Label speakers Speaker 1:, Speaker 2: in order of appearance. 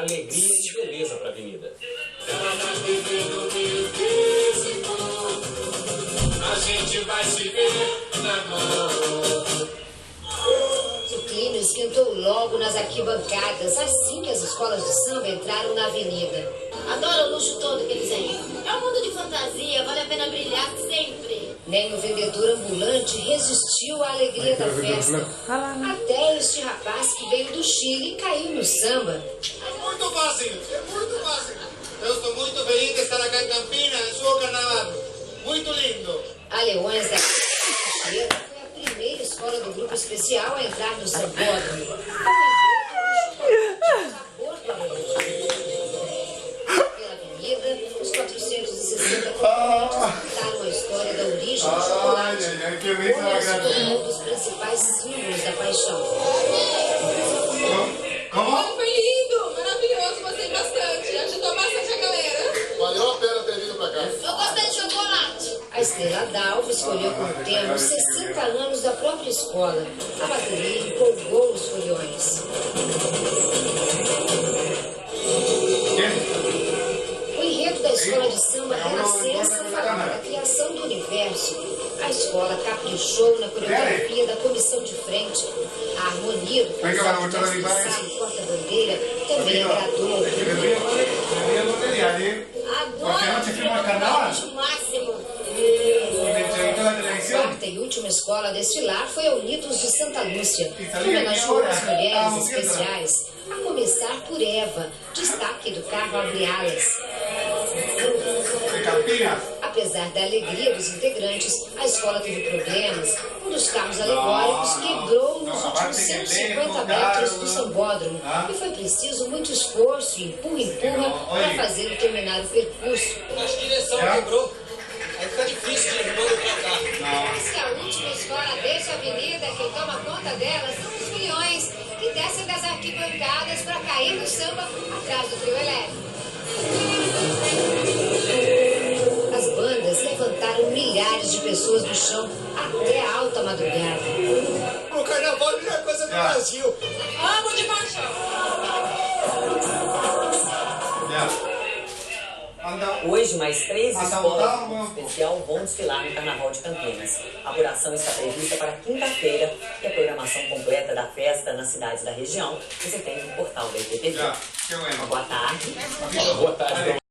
Speaker 1: alegria e beleza para a avenida.
Speaker 2: A gente vai se ver na mão.
Speaker 3: O clima esquentou logo nas arquibancadas, assim que as escolas de samba entraram na avenida.
Speaker 4: Adoro o luxo todo que eles têm. É um mundo de fantasia, vale a pena brilhar sempre.
Speaker 3: Nem o vendedor ambulante resistiu à alegria da festa. Até este rapaz que veio do Chile e caiu no samba.
Speaker 2: É muito fácil, é muito fácil. Eu estou muito feliz de estar aqui em Campinas, em seu carnaval. Muito lindo.
Speaker 3: A Leões da foi a primeira escola do grupo especial a entrar no sambódromo. Pela avenida, os 460 componentes contaram a história da origem do chocolate, como um dos principais símbolos da paixão.
Speaker 5: Foi lindo, maravilhoso, gostei bastante. Ajudou bastante a galera.
Speaker 2: Valeu a pena ter vindo para cá.
Speaker 4: Eu gostei de chocolate.
Speaker 3: A Estrela d'Alva escolheu como tema os 60 anos da própria escola. A bateria empolgou os foliões. O enredo da escola de samba Renascença falava da criação do universo. A escola caprichou na coreografia da comissão de frente. A harmonia do conjunto de expressar e porta-bandeira também agradou.
Speaker 4: Adoro o máximo.
Speaker 3: A quarta e última escola a desfilar foi a Unidos de Santa Lúcia, que homenageou as mulheres especiais, a começar por Eva, destaque do carro Abre Alas. Apesar da alegria dos integrantes, a escola teve problemas. Um dos carros alegóricos quebrou nos últimos 150 metros do sambódromo e foi preciso muito esforço e empurra para fazê-lo terminar o percurso.
Speaker 2: A direção quebrou. Aí fica difícil de trocar.
Speaker 3: Mas que a última escola deixa a avenida, quem toma conta dela são os foliões que descem das arquibancadas para cair no samba atrás do trio elétrico. As bandas levantaram milhares de pessoas do chão até a alta madrugada.
Speaker 2: O carnaval é a melhor coisa do Brasil.
Speaker 5: Amo de paixão.
Speaker 6: Hoje, mais 3 escolas do grupo especial vão desfilar no Carnaval de Campinas. A apuração está prevista para quinta-feira e a programação completa da festa nas cidades da região você tem no portal da IPTV. Boa tarde.
Speaker 1: Boa tarde.